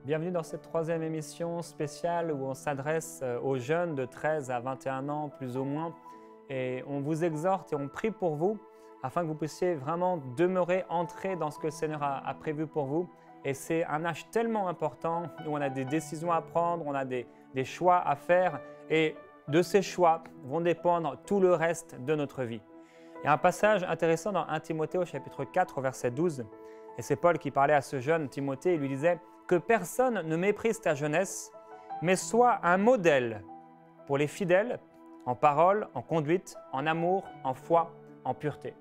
Bienvenue dans cette troisième émission spéciale où on s'adresse aux jeunes de 13 à 21 ans, plus ou moins. Et on vous exhorte et on prie pour vous afin que vous puissiez vraiment demeurer, entrer dans ce que le Seigneur a prévu pour vous. Et c'est un âge tellement important où on a des décisions à prendre, on a des choix à faire. Et de ces choix vont dépendre tout le reste de notre vie. Il y a un passage intéressant dans 1 Timothée au chapitre 4, verset 12. Et c'est Paul qui parlait à ce jeune Timothée. Il lui disait « Que personne ne méprise ta jeunesse, mais sois un modèle pour les fidèles, en parole, en conduite, en amour, en foi, en pureté. »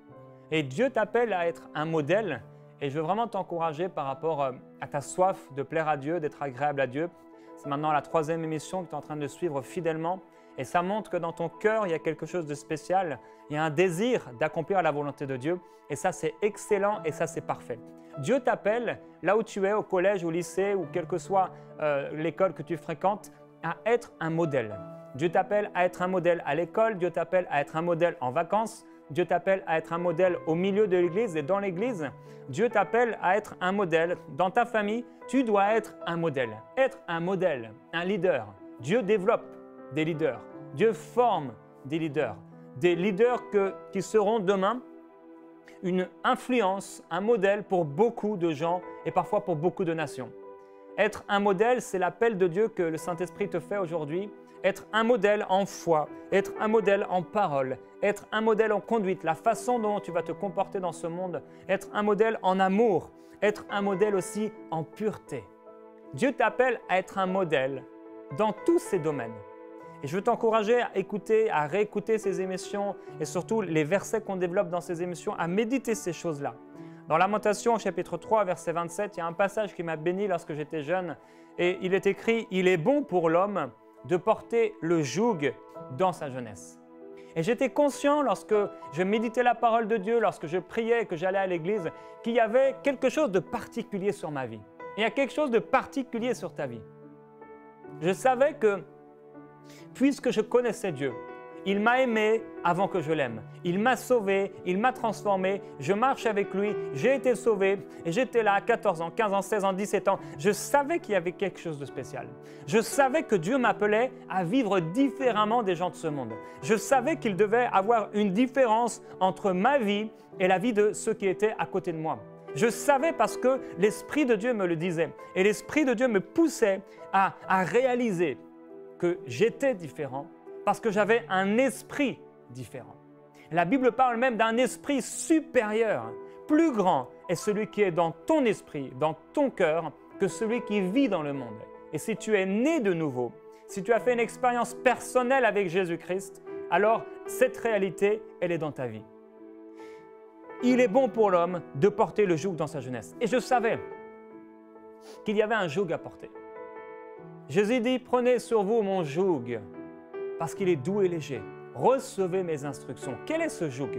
Et Dieu t'appelle à être un modèle. Et je veux vraiment t'encourager par rapport à ta soif de plaire à Dieu, d'être agréable à Dieu. C'est maintenant la troisième émission que tu es en train de suivre fidèlement. Et ça montre que dans ton cœur, il y a quelque chose de spécial. Il y a un désir d'accomplir la volonté de Dieu. Et ça, c'est excellent et ça, c'est parfait. Dieu t'appelle, là où tu es, au collège, au lycée ou quelle que soit l'école que tu fréquentes, à être un modèle. Dieu t'appelle à être un modèle à l'école, Dieu t'appelle à être un modèle en vacances, Dieu t'appelle à être un modèle au milieu de l'Église et dans l'Église. Dieu t'appelle à être un modèle dans ta famille. Tu dois être un modèle, un leader. Dieu développe des leaders. Dieu forme des leaders qui seront demain une influence, un modèle pour beaucoup de gens et parfois pour beaucoup de nations. Être un modèle, c'est l'appel de Dieu que le Saint-Esprit te fait aujourd'hui. Être un modèle en foi, être un modèle en parole, être un modèle en conduite, la façon dont tu vas te comporter dans ce monde, être un modèle en amour, être un modèle aussi en pureté. Dieu t'appelle à être un modèle dans tous ces domaines. Et je veux t'encourager à écouter, à réécouter ces émissions et surtout les versets qu'on développe dans ces émissions, à méditer ces choses-là. Dans Lamentation, chapitre 3, verset 27, il y a un passage qui m'a béni lorsque j'étais jeune et il est écrit « Il est bon pour l'homme de porter le joug dans sa jeunesse. » Et j'étais conscient lorsque je méditais la parole de Dieu, lorsque je priais et que j'allais à l'église, qu'il y avait quelque chose de particulier sur ma vie. Et il y a quelque chose de particulier sur ta vie. Je savais que puisque je connaissais Dieu, il m'a aimé avant que je l'aime. Il m'a sauvé, il m'a transformé, je marche avec lui, j'ai été sauvé et j'étais là à 14 ans, 15 ans, 16 ans, 17 ans. Je savais qu'il y avait quelque chose de spécial. Je savais que Dieu m'appelait à vivre différemment des gens de ce monde. Je savais qu'il devait avoir une différence entre ma vie et la vie de ceux qui étaient à côté de moi. Je savais parce que l'Esprit de Dieu me le disait et l'Esprit de Dieu me poussait à réaliser que j'étais différent parce que j'avais un esprit différent. La Bible parle même d'un esprit supérieur, plus grand est celui qui est dans ton esprit, dans ton cœur, que celui qui vit dans le monde. Et si tu es né de nouveau, si tu as fait une expérience personnelle avec Jésus-Christ, alors cette réalité, elle est dans ta vie. Il est bon pour l'homme de porter le joug dans sa jeunesse. Et je savais qu'il y avait un joug à porter. Jésus dit, prenez sur vous mon joug, parce qu'il est doux et léger. Recevez mes instructions. Quel est ce joug?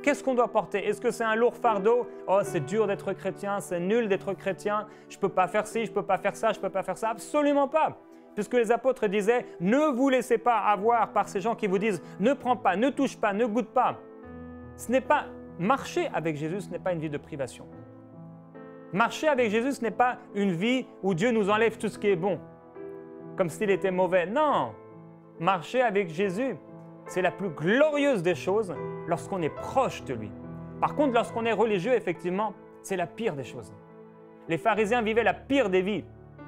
Qu'est-ce qu'on doit porter? Est-ce que c'est un lourd fardeau? Oh, c'est dur d'être chrétien, c'est nul d'être chrétien, je ne peux pas faire ci, je ne peux pas faire ça, je ne peux pas faire ça. Absolument pas. Puisque les apôtres disaient, ne vous laissez pas avoir par ces gens qui vous disent, ne prends pas, ne touche pas, ne goûte pas. Ce n'est pas, marcher avec Jésus, ce n'est pas une vie de privation. Marcher avec Jésus, ce n'est pas une vie où Dieu nous enlève tout ce qui est bon, comme s'il était mauvais. Non! Marcher avec Jésus, c'est la plus glorieuse des choses lorsqu'on est proche de lui. Par contre, lorsqu'on est religieux, effectivement, c'est la pire des choses. Les pharisiens vivaient la pire des vies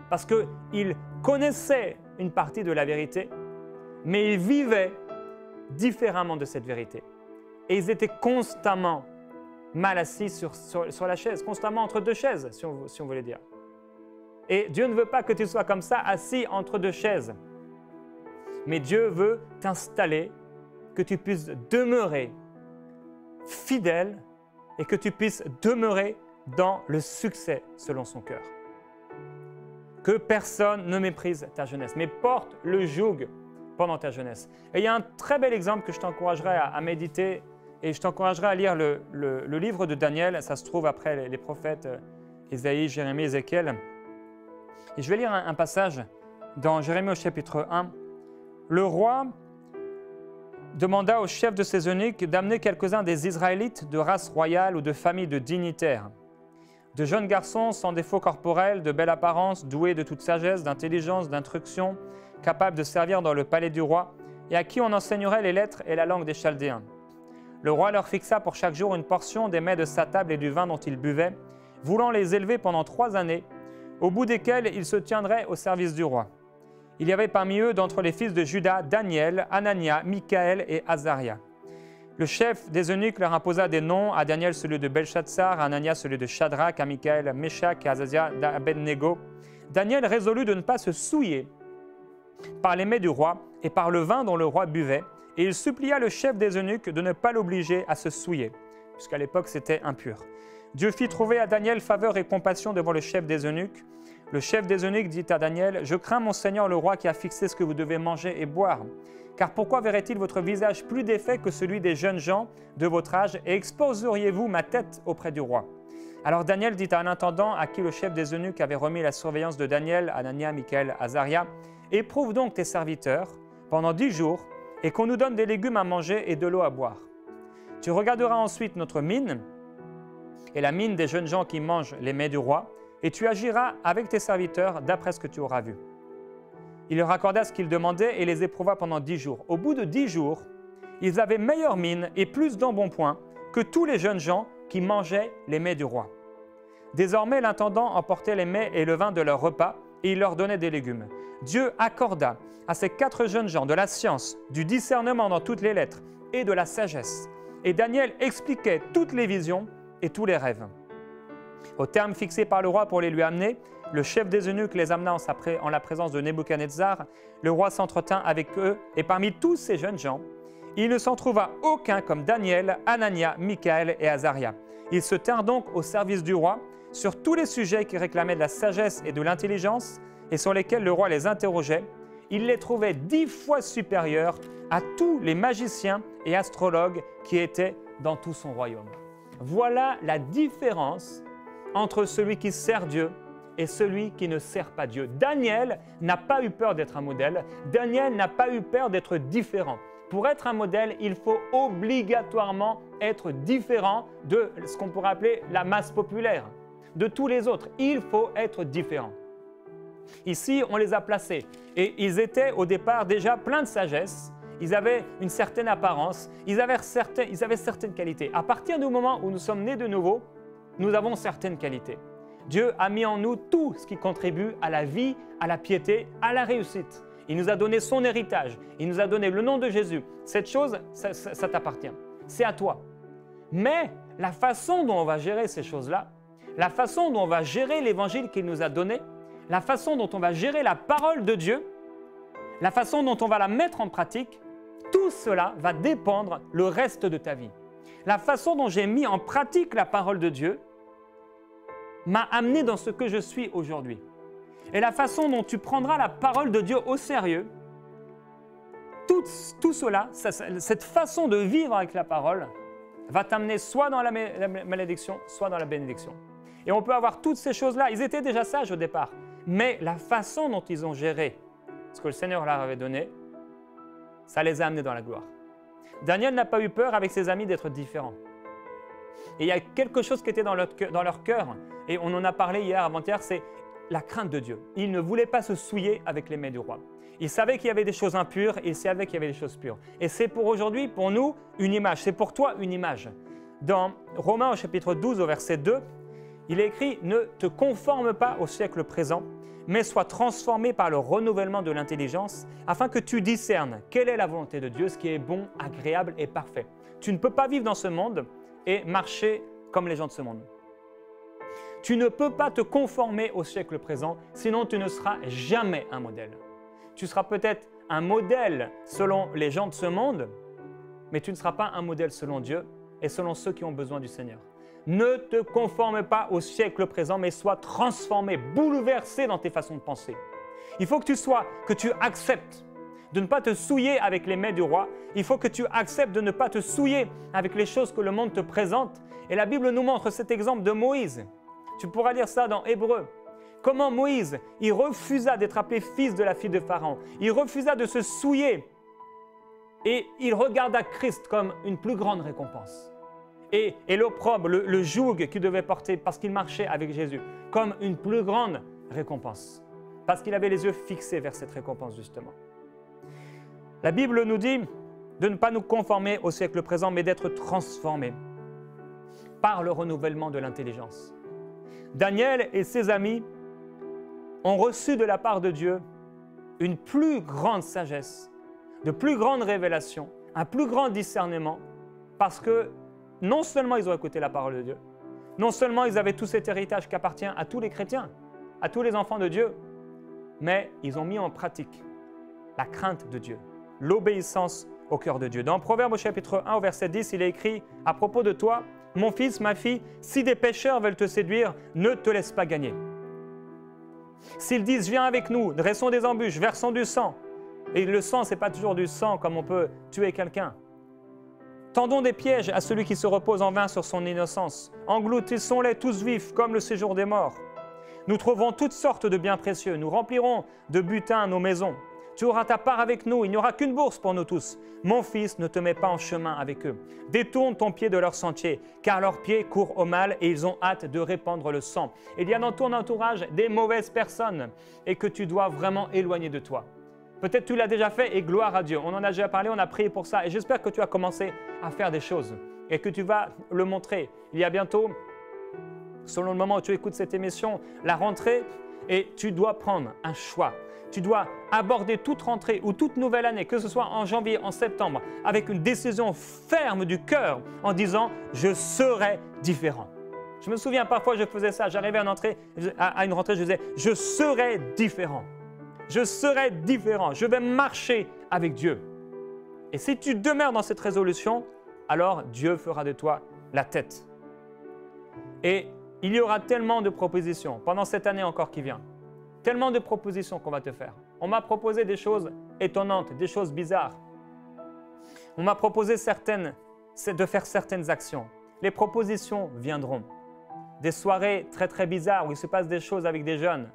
parce qu'ils connaissaient une partie de la vérité, mais ils vivaient différemment de cette vérité. Et ils étaient constamment mal assis sur la chaise, constamment entre deux chaises, si on veut le dire. Et Dieu ne veut pas que tu sois comme ça, assis entre deux chaises. Mais Dieu veut t'installer, que tu puisses demeurer fidèle et que tu puisses demeurer dans le succès selon son cœur. Que personne ne méprise ta jeunesse, mais porte le joug pendant ta jeunesse. Et il y a un très bel exemple que je t'encouragerais à méditer et je t'encouragerais à lire le livre de Daniel. Ça se trouve après les prophètes Isaïe, Jérémie, Ézéchiel. Et je vais lire un passage dans Jérémie au chapitre 1. Le roi demanda au chef de ses eunuques d'amener quelques-uns des Israélites de race royale ou de famille de dignitaires, De jeunes garçons sans défaut corporel, de belle apparence, doués de toute sagesse, d'intelligence, d'instruction, capables de servir dans le palais du roi, et à qui on enseignerait les lettres et la langue des Chaldéens. Le roi leur fixa pour chaque jour une portion des mets de sa table et du vin dont ils buvaient, voulant les élever pendant 3 années, au bout desquelles ils se tiendraient au service du roi. Il y avait parmi eux, d'entre les fils de Juda, Daniel, Anania, Michaël et Azaria. Le chef des eunuques leur imposa des noms, à Daniel celui de Belshazzar, à Anania celui de Shadrach, à Michaël, Meshach et Azazia d'Abednego. Daniel résolut de ne pas se souiller par les mets du roi et par le vin dont le roi buvait, et il supplia le chef des eunuques de ne pas l'obliger à se souiller, puisqu'à l'époque c'était impur. Dieu fit trouver à Daniel faveur et compassion devant le chef des eunuques. Le chef des eunuques dit à Daniel, « Je crains mon Seigneur le roi qui a fixé ce que vous devez manger et boire. Car pourquoi verrait-il votre visage plus défait que celui des jeunes gens de votre âge et exposeriez-vous ma tête auprès du roi ?» Alors Daniel dit à un intendant à qui le chef des eunuques avait remis la surveillance de Daniel, Anania, Michaël, Azaria, « Éprouve donc tes serviteurs pendant 10 jours et qu'on nous donne des légumes à manger et de l'eau à boire. Tu regarderas ensuite notre mine et la mine des jeunes gens qui mangent les mets du roi, et tu agiras avec tes serviteurs d'après ce que tu auras vu. » Il leur accorda ce qu'ils demandaient et les éprouva pendant 10 jours. Au bout de 10 jours, ils avaient meilleure mine et plus d'embonpoint que tous les jeunes gens qui mangeaient les mets du roi. Désormais, l'intendant emportait les mets et le vin de leur repas et il leur donnait des légumes. Dieu accorda à ces 4 jeunes gens de la science, du discernement dans toutes les lettres et de la sagesse. Et Daniel expliquait toutes les visions et tous les rêves. Au terme fixé par le roi pour les lui amener, le chef des eunuques les amena en la présence de Nebuchadnezzar. Le roi s'entretint avec eux, et parmi tous ces jeunes gens, il ne s'en trouva aucun comme Daniel, Anania, Michaël et Azaria. Ils se tinrent donc au service du roi sur tous les sujets qui réclamaient de la sagesse et de l'intelligence, et sur lesquels le roi les interrogeait. Il les trouvait 10 fois supérieurs à tous les magiciens et astrologues qui étaient dans tout son royaume. Voilà la différence entre celui qui sert Dieu et celui qui ne sert pas Dieu. Daniel n'a pas eu peur d'être un modèle. Daniel n'a pas eu peur d'être différent. Pour être un modèle, il faut obligatoirement être différent de ce qu'on pourrait appeler la masse populaire, de tous les autres. Il faut être différent. Ici, on les a placés et ils étaient au départ déjà pleins de sagesse. Ils avaient une certaine apparence, ils avaient certaines qualités. À partir du moment où nous sommes nés de nouveau, nous avons certaines qualités. Dieu a mis en nous tout ce qui contribue à la vie, à la piété, à la réussite. Il nous a donné son héritage, il nous a donné le nom de Jésus. Cette chose, ça t'appartient, c'est à toi. Mais la façon dont on va gérer ces choses-là, la façon dont on va gérer l'évangile qu'il nous a donné, la façon dont on va gérer la parole de Dieu, la façon dont on va la mettre en pratique, tout cela va dépendre le reste de ta vie. La façon dont j'ai mis en pratique la parole de Dieu m'a amené dans ce que je suis aujourd'hui. Et la façon dont tu prendras la parole de Dieu au sérieux, tout cela, cette façon de vivre avec la parole, va t'amener soit dans la malédiction, soit dans la bénédiction. Et on peut avoir toutes ces choses-là. Ils étaient déjà sages au départ, mais la façon dont ils ont géré ce que le Seigneur leur avait donné, ça les a amenés dans la gloire. Daniel n'a pas eu peur avec ses amis d'être différents. Et il y a quelque chose qui était dans leur cœur, et on en a parlé hier, avant-hier, c'est la crainte de Dieu. Ils ne voulaient pas se souiller avec les mets du roi. Ils savaient qu'il y avait des choses impures et ils savaient qu'il y avait des choses pures. Et c'est pour aujourd'hui, pour nous, une image. C'est pour toi une image. Dans Romains au chapitre 12, au verset 2, il est écrit « Ne te conforme pas au siècle présent, mais sois transformé par le renouvellement de l'intelligence, afin que tu discernes quelle est la volonté de Dieu, ce qui est bon, agréable et parfait. » Tu ne peux pas vivre dans ce monde et marcher comme les gens de ce monde. Tu ne peux pas te conformer au siècle présent, sinon tu ne seras jamais un modèle. Tu seras peut-être un modèle selon les gens de ce monde, mais tu ne seras pas un modèle selon Dieu et selon ceux qui ont besoin du Seigneur. Ne te conforme pas au siècle présent, mais sois transformé, bouleversé dans tes façons de penser. Il faut que tu acceptes de ne pas te souiller avec les mets du roi. Il faut que tu acceptes de ne pas te souiller avec les choses que le monde te présente. Et la Bible nous montre cet exemple de Moïse. Tu pourras lire ça dans Hébreux. Comment Moïse, il refusa d'être appelé fils de la fille de Pharaon. Il refusa de se souiller. Et il regarda Christ comme une plus grande récompense. et l'opprobre, le joug qu'il devait porter parce qu'il marchait avec Jésus, comme une plus grande récompense. Parce qu'il avait les yeux fixés vers cette récompense, justement. La Bible nous dit de ne pas nous conformer au siècle présent, mais d'être transformés par le renouvellement de l'intelligence. Daniel et ses amis ont reçu de la part de Dieu une plus grande sagesse, de plus grandes révélations, un plus grand discernement, parce que non seulement ils ont écouté la parole de Dieu, non seulement ils avaient tout cet héritage qui appartient à tous les chrétiens, à tous les enfants de Dieu, mais ils ont mis en pratique la crainte de Dieu, l'obéissance au cœur de Dieu. Dans Proverbe au chapitre 1 au verset 10, il est écrit à propos de toi, « Mon fils, ma fille, si des pécheurs veulent te séduire, ne te laisse pas gagner. S'ils disent, viens avec nous, dressons des embûches, versons du sang. » Et le sang, ce n'est pas toujours du sang comme on peut tuer quelqu'un. Tendons des pièges à celui qui se repose en vain sur son innocence. Engloutissons-les tous vifs comme le séjour des morts. Nous trouverons toutes sortes de biens précieux. Nous remplirons de butin nos maisons. Tu auras ta part avec nous. Il n'y aura qu'une bourse pour nous tous. Mon fils, ne te mets pas en chemin avec eux. Détourne ton pied de leur sentier, car leurs pieds courent au mal et ils ont hâte de répandre le sang. Il y a dans ton entourage des mauvaises personnes et que tu dois vraiment éloigner de toi. Peut-être tu l'as déjà fait et gloire à Dieu. On en a déjà parlé, on a prié pour ça et j'espère que tu as commencé à faire des choses et que tu vas le montrer. Il y a bientôt, selon le moment où tu écoutes cette émission, la rentrée et tu dois prendre un choix. Tu dois aborder toute rentrée ou toute nouvelle année, que ce soit en janvier, en septembre, avec une décision ferme du cœur en disant « je serai différent ». Je me souviens parfois je faisais ça, j'arrivais à une rentrée, je disais « je serai différent ». Je serai différent, je vais marcher avec Dieu. Et si tu demeures dans cette résolution, alors Dieu fera de toi la tête. Et il y aura tellement de propositions pendant cette année encore qui vient. Tellement de propositions qu'on va te faire. On m'a proposé des choses étonnantes, des choses bizarres. On m'a proposé de faire certaines actions. Les propositions viendront. Des soirées très très bizarres où il se passe des choses avec des jeunes.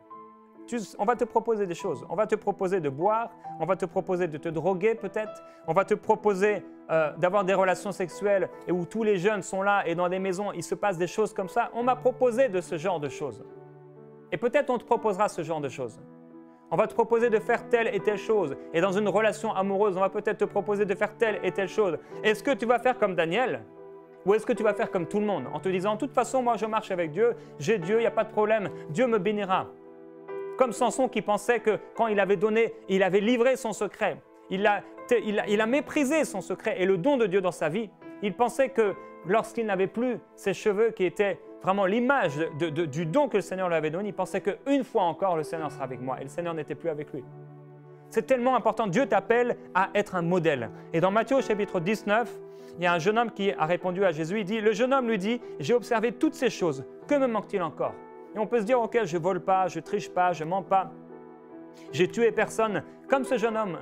On va te proposer des choses. On va te proposer de boire, on va te proposer de te droguer peut-être, on va te proposer d'avoir des relations sexuelles et où tous les jeunes sont là et dans des maisons, il se passe des choses comme ça. On m'a proposé de ce genre de choses. Et peut-être on te proposera ce genre de choses. On va te proposer de faire telle et telle chose. Et dans une relation amoureuse, on va peut-être te proposer de faire telle et telle chose. Est-ce que tu vas faire comme Daniel ? Ou est-ce que tu vas faire comme tout le monde en te disant, de toute façon, moi je marche avec Dieu, j'ai Dieu, il n'y a pas de problème, Dieu me bénira. Comme Samson qui pensait que quand il avait livré son secret, il a méprisé son secret et le don de Dieu dans sa vie. Il pensait que lorsqu'il n'avait plus ses cheveux qui étaient vraiment l'image du don que le Seigneur lui avait donné, il pensait qu'une fois encore le Seigneur sera avec moi et le Seigneur n'était plus avec lui. C'est tellement important. Dieu t'appelle à être un modèle. Et dans Matthieu au chapitre 19, il y a un jeune homme qui a répondu à Jésus. Il dit, le jeune homme lui dit, j'ai observé toutes ces choses. Que me manque-t-il encore ? Et on peut se dire, ok, je ne vole pas, je ne triche pas, je ne mens pas. J'ai tué personne. Comme ce jeune homme,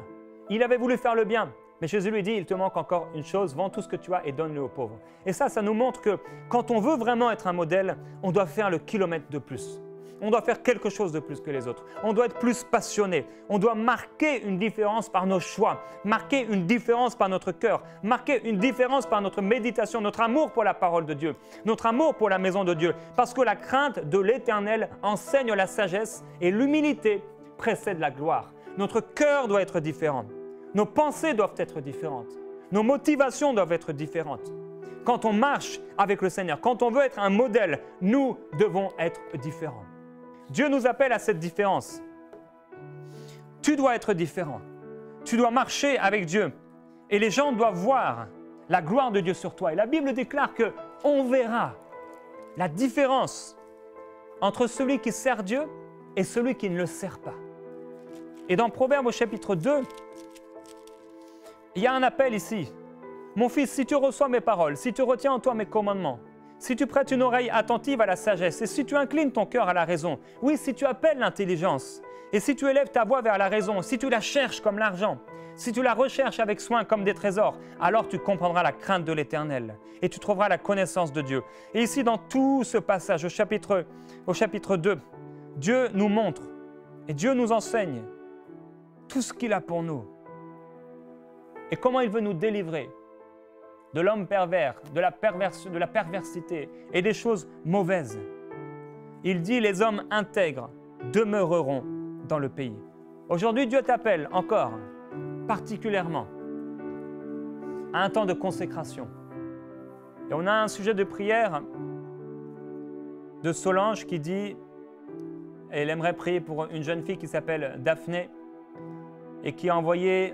il avait voulu faire le bien. Mais Jésus lui dit, il te manque encore une chose, vends tout ce que tu as et donne-le aux pauvres. Et ça nous montre que quand on veut vraiment être un modèle, on doit faire le kilomètre de plus. On doit faire quelque chose de plus que les autres. On doit être plus passionné. On doit marquer une différence par nos choix, marquer une différence par notre cœur, marquer une différence par notre méditation, notre amour pour la parole de Dieu, notre amour pour la maison de Dieu. Parce que la crainte de l'Éternel enseigne la sagesse et l'humilité précède la gloire. Notre cœur doit être différent. Nos pensées doivent être différentes. Nos motivations doivent être différentes. Quand on marche avec le Seigneur, quand on veut être un modèle, nous devons être différents. Dieu nous appelle à cette différence. Tu dois être différent. Tu dois marcher avec Dieu. Et les gens doivent voir la gloire de Dieu sur toi. Et la Bible déclare qu'on verra la différence entre celui qui sert Dieu et celui qui ne le sert pas. Et dans Proverbe au chapitre 2, il y a un appel ici. Mon fils, si tu reçois mes paroles, si tu retiens en toi mes commandements, si tu prêtes une oreille attentive à la sagesse et si tu inclines ton cœur à la raison, oui, si tu appelles l'intelligence et si tu élèves ta voix vers la raison, si tu la cherches comme l'argent, si tu la recherches avec soin comme des trésors, alors tu comprendras la crainte de l'Éternel et tu trouveras la connaissance de Dieu. Et ici, dans tout ce passage, au chapitre 2, Dieu nous montre et Dieu nous enseigne tout ce qu'il a pour nous et comment il veut nous délivrer de l'homme pervers, de la perversité et des choses mauvaises. Il dit, les hommes intègres demeureront dans le pays. Aujourd'hui, Dieu t'appelle encore, particulièrement, à un temps de consécration. Et on a un sujet de prière de Solange qui dit, elle aimerait prier pour une jeune fille qui s'appelle Daphné et qui a envoyé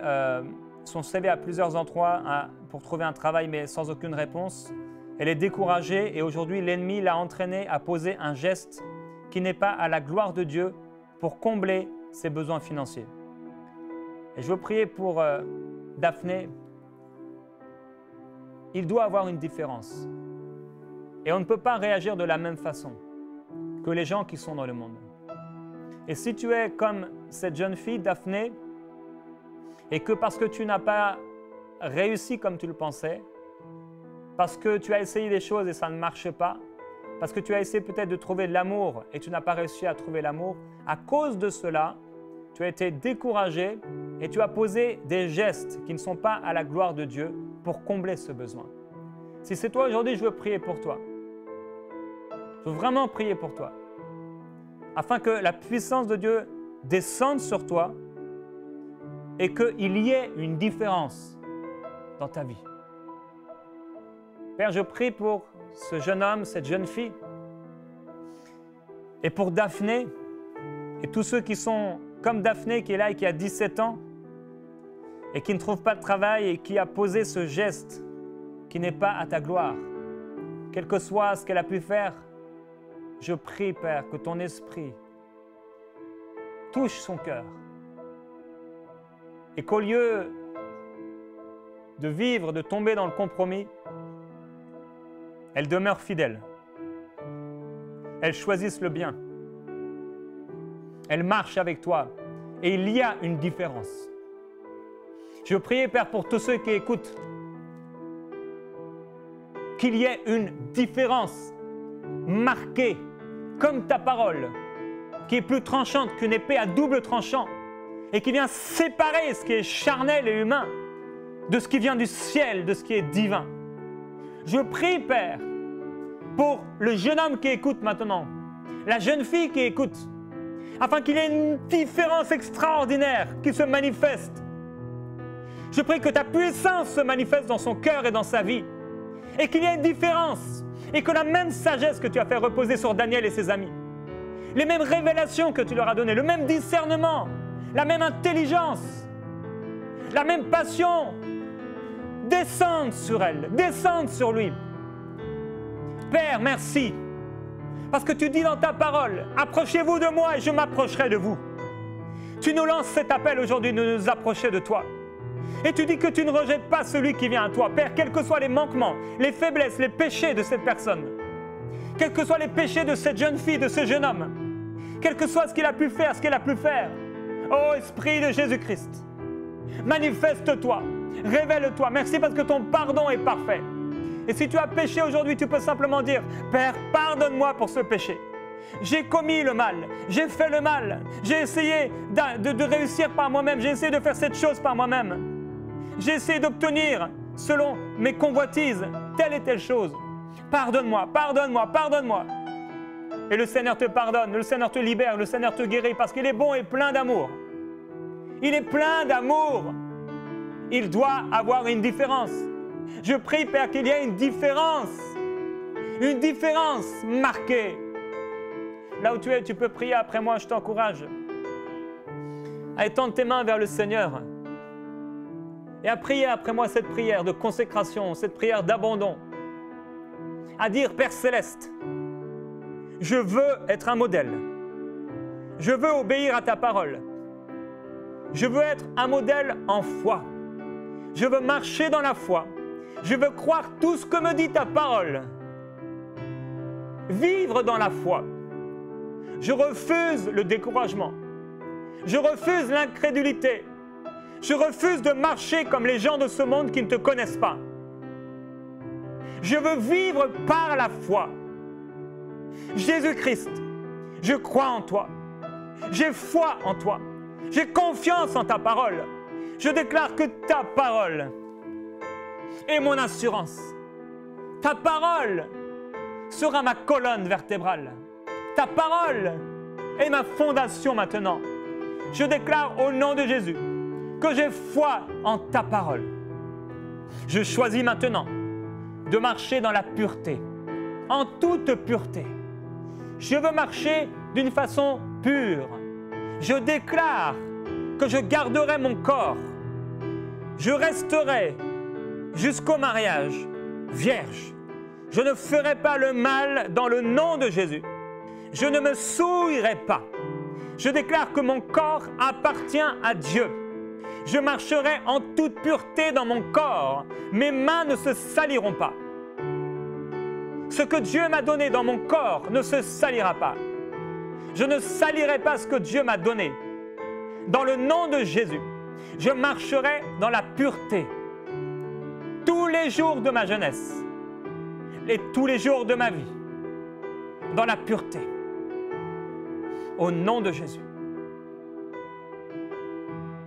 son CV à plusieurs endroits pour trouver un travail, mais sans aucune réponse. Elle est découragée et aujourd'hui, l'ennemi l'a entraînée à poser un geste qui n'est pas à la gloire de Dieu pour combler ses besoins financiers. Et je veux prier pour Daphné. Il doit avoir une différence. Et on ne peut pas réagir de la même façon que les gens qui sont dans le monde. Et si tu es comme cette jeune fille, Daphné, et que parce que tu n'as pas réussi comme tu le pensais, parce que tu as essayé des choses et ça ne marche pas, parce que tu as essayé peut-être de trouver de l'amour et tu n'as pas réussi à trouver l'amour, à cause de cela, tu as été découragé et tu as posé des gestes qui ne sont pas à la gloire de Dieu pour combler ce besoin. Si c'est toi aujourd'hui, je veux prier pour toi. Je veux vraiment prier pour toi, afin que la puissance de Dieu descende sur toi et qu'il y ait une différence dans ta vie. Père, je prie pour ce jeune homme, cette jeune fille, et pour Daphné, et tous ceux qui sont comme Daphné qui est là et qui a 17 ans, et qui ne trouve pas de travail et qui a posé ce geste qui n'est pas à ta gloire. Quel que soit ce qu'elle a pu faire, je prie, Père, que ton esprit touche son cœur et qu'au lieu de vivre, de tomber dans le compromis, elle demeure fidèle. Elle choisisse le bien. Elle marche avec toi et il y a une différence. Je prie, Père, pour tous ceux qui écoutent, qu'il y ait une différence marquée, comme ta parole, qui est plus tranchante qu'une épée à double tranchant et qui vient séparer ce qui est charnel et humain de ce qui vient du ciel, de ce qui est divin. Je prie, Père, pour le jeune homme qui écoute maintenant, la jeune fille qui écoute, afin qu'il y ait une différence extraordinaire qui se manifeste. Je prie que ta puissance se manifeste dans son cœur et dans sa vie, et qu'il y ait une différence, et que la même sagesse que tu as fait reposer sur Daniel et ses amis, les mêmes révélations que tu leur as données, le même discernement, la même intelligence, la même passion, descendent sur elle, descendent sur lui. Père, merci, parce que tu dis dans ta parole, approchez-vous de moi et je m'approcherai de vous. Tu nous lances cet appel aujourd'hui de nous approcher de toi. Et tu dis que tu ne rejettes pas celui qui vient à toi. Père, quels que soient les manquements, les faiblesses, les péchés de cette personne, quels que soient les péchés de cette jeune fille, de ce jeune homme, quel que soit ce qu'il a pu faire, ce qu'elle a pu faire, ô Esprit de Jésus-Christ, manifeste-toi, révèle-toi. Merci parce que ton pardon est parfait. Et si tu as péché aujourd'hui, tu peux simplement dire, Père, pardonne-moi pour ce péché. J'ai commis le mal, j'ai fait le mal, j'ai essayé de réussir par moi-même, j'ai essayé de faire cette chose par moi-même. J'ai essayé d'obtenir, selon mes convoitises, telle et telle chose. Pardonne-moi, pardonne-moi, pardonne-moi. Et le Seigneur te pardonne, le Seigneur te libère, le Seigneur te guérit parce qu'il est bon et plein d'amour. Il est plein d'amour. Il doit avoir une différence. Je prie, Père, qu'il y ait une différence marquée. Là où tu es, tu peux prier après moi, je t'encourage à étendre tes mains vers le Seigneur et à prier après moi cette prière de consécration, cette prière d'abandon, à dire, Père Céleste, je veux être un modèle, je veux obéir à ta parole, je veux être un modèle en foi, je veux marcher dans la foi, je veux croire tout ce que me dit ta parole, vivre dans la foi. Je refuse le découragement. Je refuse l'incrédulité. Je refuse de marcher comme les gens de ce monde qui ne te connaissent pas. Je veux vivre par la foi. Jésus-Christ, je crois en toi. J'ai foi en toi. J'ai confiance en ta parole. Je déclare que ta parole est mon assurance. Ta parole sera ma colonne vertébrale. Ta parole est ma fondation maintenant. Je déclare au nom de Jésus que j'ai foi en ta parole. Je choisis maintenant de marcher dans la pureté, en toute pureté. Je veux marcher d'une façon pure. Je déclare que je garderai mon corps. Je resterai jusqu'au mariage vierge. Je ne ferai pas le mal dans le nom de Jésus. Je ne me souillerai pas. Je déclare que mon corps appartient à Dieu. Je marcherai en toute pureté dans mon corps. Mes mains ne se saliront pas. Ce que Dieu m'a donné dans mon corps ne se salira pas. Je ne salirai pas ce que Dieu m'a donné. Dans le nom de Jésus, je marcherai dans la pureté tous les jours de ma jeunesse et tous les jours de ma vie, dans la pureté. Au nom de Jésus.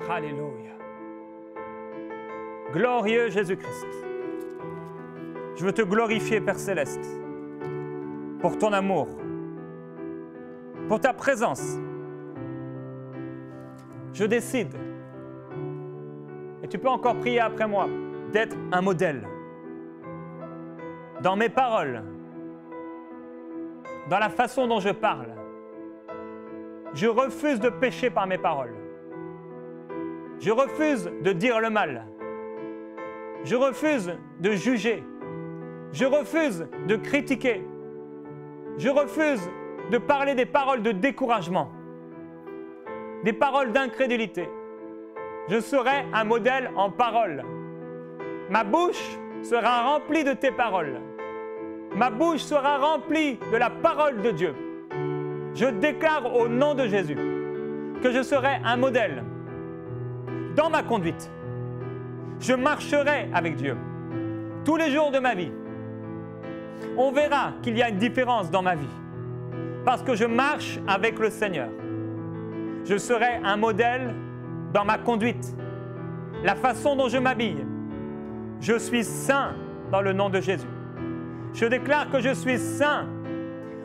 Alléluia. Glorieux Jésus-Christ. Je veux te glorifier, Père Céleste, pour ton amour, pour ta présence. Je décide, et tu peux encore prier après moi, d'être un modèle dans mes paroles, dans la façon dont je parle. Je refuse de pécher par mes paroles. Je refuse de dire le mal. Je refuse de juger. Je refuse de critiquer. Je refuse de parler des paroles de découragement, des paroles d'incrédulité. Je serai un modèle en paroles. Ma bouche sera remplie de tes paroles. Ma bouche sera remplie de la parole de Dieu. Je déclare au nom de Jésus que je serai un modèle dans ma conduite. Je marcherai avec Dieu tous les jours de ma vie. On verra qu'il y a une différence dans ma vie parce que je marche avec le Seigneur. Je serai un modèle dans ma conduite, la façon dont je m'habille. Je suis saint dans le nom de Jésus. Je déclare que je suis saint.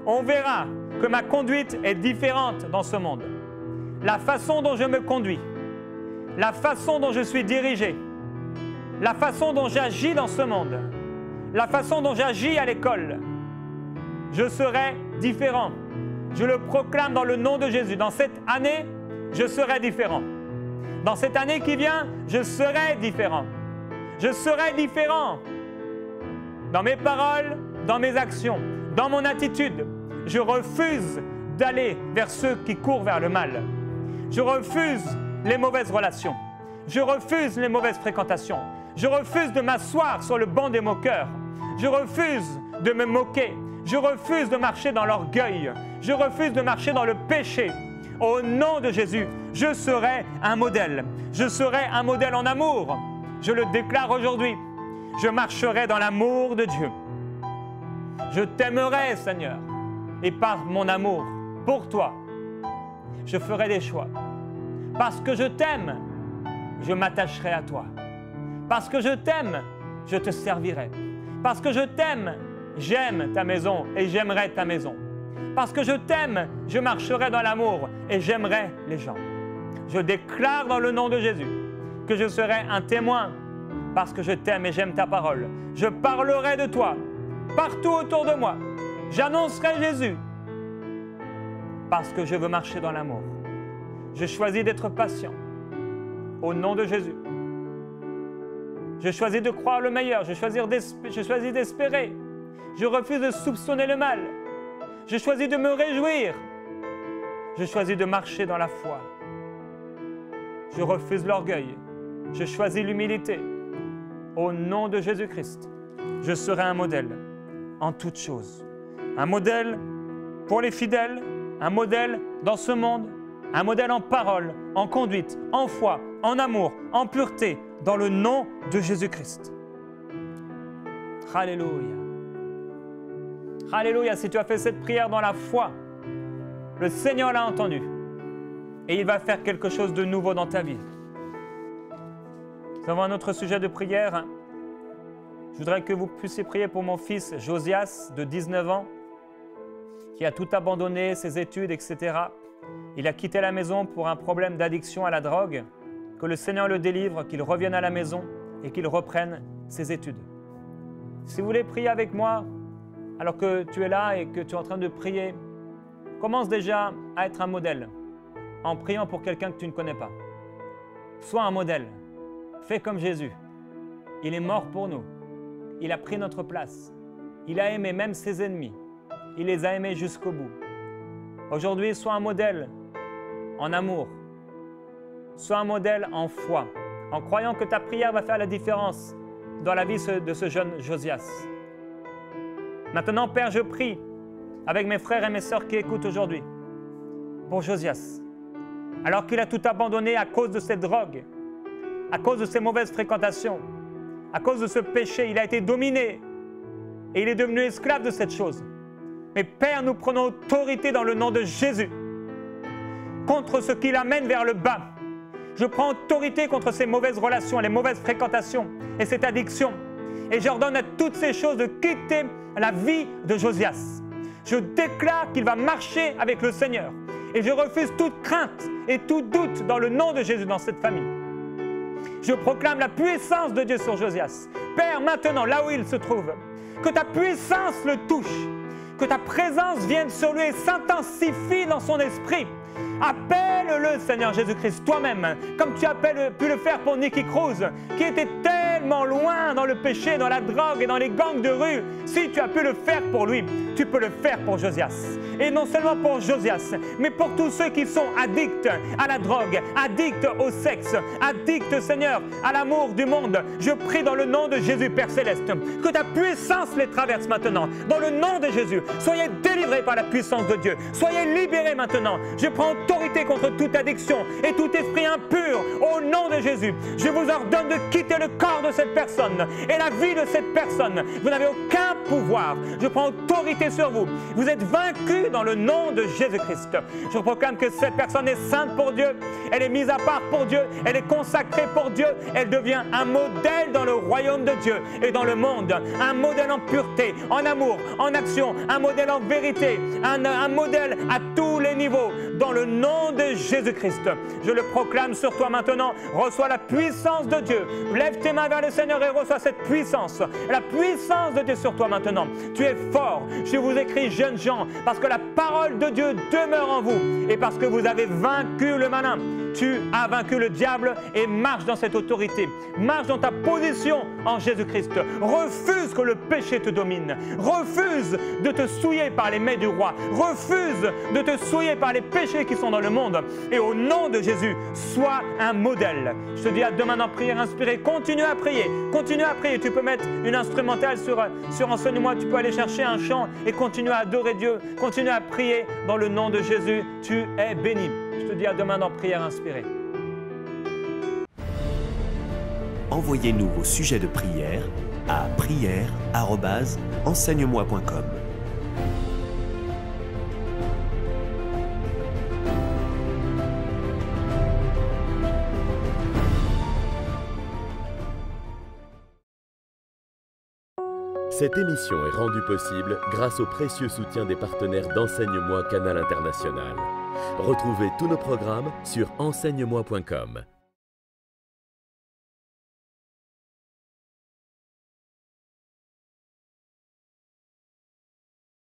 On verra que ma conduite est différente dans ce monde. La façon dont je me conduis, la façon dont je suis dirigé, la façon dont j'agis dans ce monde, la façon dont j'agis à l'école, je serai différent. Je le proclame dans le nom de Jésus. Dans cette année, je serai différent. Dans cette année qui vient, je serai différent. Je serai différent. Dans mes paroles, dans mes actions, dans mon attitude, je refuse d'aller vers ceux qui courent vers le mal. Je refuse les mauvaises relations. Je refuse les mauvaises fréquentations. Je refuse de m'asseoir sur le banc des moqueurs. Je refuse de me moquer. Je refuse de marcher dans l'orgueil. Je refuse de marcher dans le péché. Au nom de Jésus, je serai un modèle. Je serai un modèle en amour. Je le déclare aujourd'hui. Je marcherai dans l'amour de Dieu. Je t'aimerai, Seigneur. Et par mon amour pour toi, je ferai des choix. Parce que je t'aime, je m'attacherai à toi. Parce que je t'aime, je te servirai. Parce que je t'aime, j'aime ta maison et j'aimerai ta maison. Parce que je t'aime, je marcherai dans l'amour et j'aimerai les gens. Je déclare dans le nom de Jésus que je serai un témoin parce que je t'aime et j'aime ta parole. Je parlerai de toi partout autour de moi. J'annoncerai Jésus parce que je veux marcher dans l'amour. Je choisis d'être patient au nom de Jésus. Je choisis de croire le meilleur. Je choisis d'espérer. Je refuse de soupçonner le mal. Je choisis de me réjouir. Je choisis de marcher dans la foi. Je refuse l'orgueil. Je choisis l'humilité. Au nom de Jésus-Christ, je serai un modèle en toutes choses. Un modèle pour les fidèles, un modèle dans ce monde, un modèle en parole, en conduite, en foi, en amour, en pureté, dans le nom de Jésus-Christ. Alléluia. Alléluia, si tu as fait cette prière dans la foi, le Seigneur l'a entendu et il va faire quelque chose de nouveau dans ta vie. Nous avons un autre sujet de prière. Je voudrais que vous puissiez prier pour mon fils Josias, de 19 ans, qui a tout abandonné, ses études, etc. Il a quitté la maison pour un problème d'addiction à la drogue. Que le Seigneur le délivre, qu'il revienne à la maison et qu'il reprenne ses études. Si vous voulez prier avec moi, alors que tu es là et que tu es en train de prier, commence déjà à être un modèle en priant pour quelqu'un que tu ne connais pas. Sois un modèle. Fais comme Jésus. Il est mort pour nous. Il a pris notre place. Il a aimé même ses ennemis. Il les a aimés jusqu'au bout. Aujourd'hui, sois un modèle en amour. Sois un modèle en foi, en croyant que ta prière va faire la différence dans la vie de ce jeune Josias. Maintenant, Père, je prie avec mes frères et mes sœurs qui écoutent aujourd'hui pour Josias. Alors qu'il a tout abandonné à cause de cette drogue, à cause de ses mauvaises fréquentations, à cause de ce péché, il a été dominé et il est devenu esclave de cette chose. Mais Père, nous prenons autorité dans le nom de Jésus contre ce qui l'amène vers le bas. Je prends autorité contre ces mauvaises relations, les mauvaises fréquentations et cette addiction. Et j'ordonne à toutes ces choses de quitter la vie de Josias. Je déclare qu'il va marcher avec le Seigneur. Et je refuse toute crainte et tout doute dans le nom de Jésus dans cette famille. Je proclame la puissance de Dieu sur Josias. Père, maintenant, là où il se trouve, que ta puissance le touche, que ta présence vienne sur lui et s'intensifie dans son esprit. Appelle-le, Seigneur Jésus-Christ, toi-même, comme tu as pu le faire pour Nicky Cruz, qui était tellement loin dans le péché, dans la drogue et dans les gangs de rue. Si tu as pu le faire pour lui, tu peux le faire pour Josias. Et non seulement pour Josias, mais pour tous ceux qui sont addicts à la drogue, addicts au sexe, addicts, Seigneur, à l'amour du monde. Je prie dans le nom de Jésus, Père Céleste, que ta puissance les traverse maintenant. Dans le nom de Jésus, soyez délivrés par la puissance de Dieu. Soyez libérés maintenant. Je prends autorité contre toute addiction et tout esprit impur au nom de Jésus. Je vous ordonne de quitter le corps de cette personne et la vie de cette personne. Vous n'avez aucun pouvoir. Je prends autorité sur vous. Vous êtes vaincus dans le nom de Jésus-Christ. Je proclame que cette personne est sainte pour Dieu. Elle est mise à part pour Dieu. Elle est consacrée pour Dieu. Elle devient un modèle dans le royaume de Dieu et dans le monde. Un modèle en pureté, en amour, en action. Un modèle en vérité. Un modèle à tous les niveaux. Dans le nom de Jésus-Christ. Je le proclame sur toi maintenant. Reçois la puissance de Dieu. Lève tes mains vers le Seigneur et reçois cette puissance. La puissance de Dieu sur toi maintenant. Tu es fort. Je vous écris, jeunes gens, parce que la parole de Dieu demeure en vous et parce que vous avez vaincu le malin. Tu as vaincu le diable et marche dans cette autorité. Marche dans ta position en Jésus-Christ. Refuse que le péché te domine. Refuse de te souiller par les mets du roi. Refuse de te souiller par les péchés qui sont dans le monde. Et au nom de Jésus, sois un modèle. Je te dis à demain en prière inspirée. Continue à prier. Continue à prier. Tu peux mettre une instrumentale sur Enseigne-moi. Tu peux aller chercher un chant et continuer à adorer Dieu. Continue à prier dans le nom de Jésus. Tu es béni. Je te dis à demain en prière inspirée. Envoyez-nous vos sujets de prière à prière@enseigne-moi.com. Cette émission est rendue possible grâce au précieux soutien des partenaires d'Enseigne-moi Canal International. Retrouvez tous nos programmes sur enseigne-moi.com.